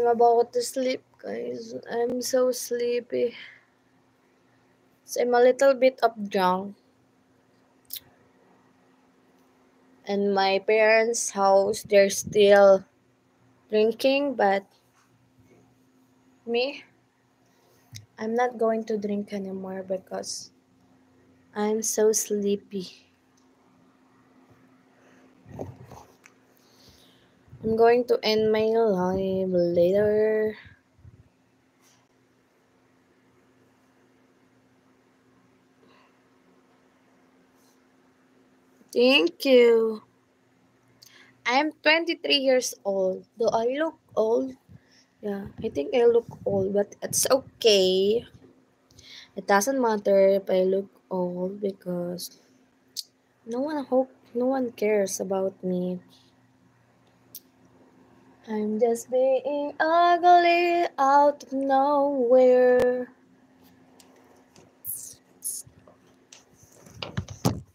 I'm about to sleep, guys. I'm so sleepy. So I'm a little bit of drunk. And my parents' house, they're still drinking, but me, I'm not going to drink anymore because I'm so sleepy. I'm going to end my live later. Thank you. I'm 23 years old. Do I look old? Yeah, I think I look old, but it's okay. It doesn't matter if I look old because no one cares about me. I'm just being ugly out of nowhere.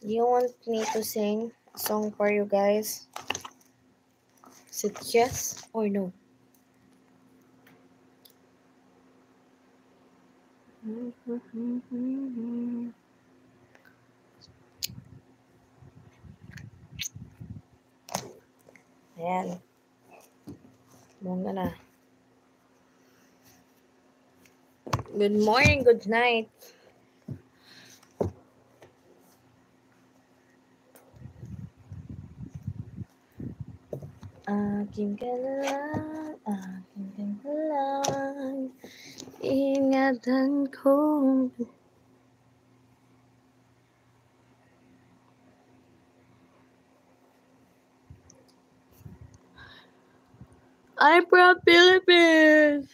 You want me to sing a song for you guys? Is it yes or no? Ayan. Bunga na. Good morning, good night. Aking ka ka lang, ingatan ko. I'm from Philippines.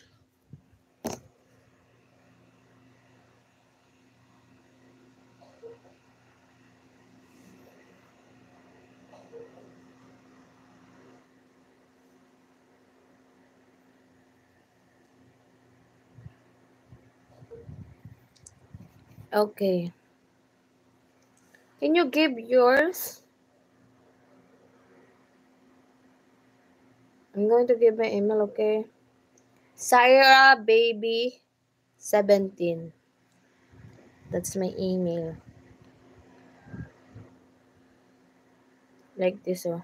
Okay. Can you give yours? I'm going to give my email, okay? Syra Baby 17. That's my email. Like this, oh.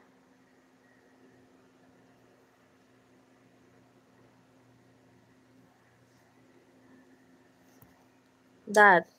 That.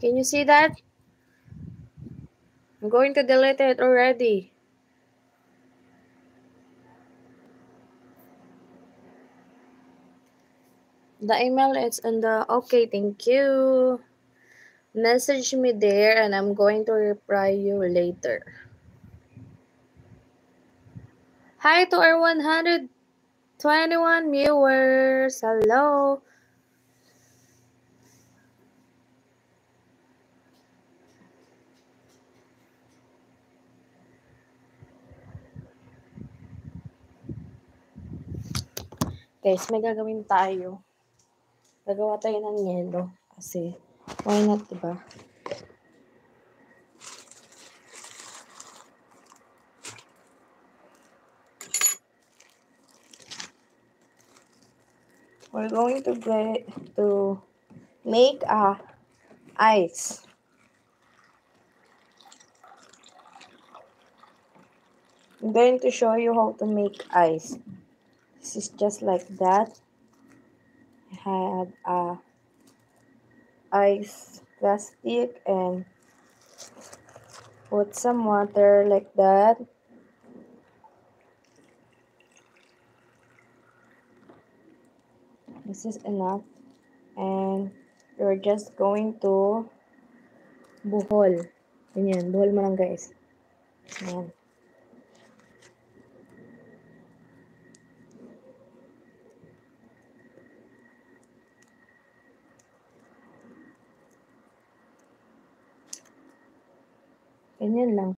Can you see that? I'm going to delete it already. The email is in the... Okay, thank you. Message me there and I'm going to reply you later. Hi to our 121 viewers. Hello. Guys, may gagawin tayo. Gagawa tayo ng yelo. Kasi, why not, diba? We're going to make a ice. I'm going to show you how to make ice. This is just like that. I had a ice plastic and put some water like that. This is enough. And you're just going to buhol. Ganyan, buhol mo lang guys. Ayan. Ganyan lang.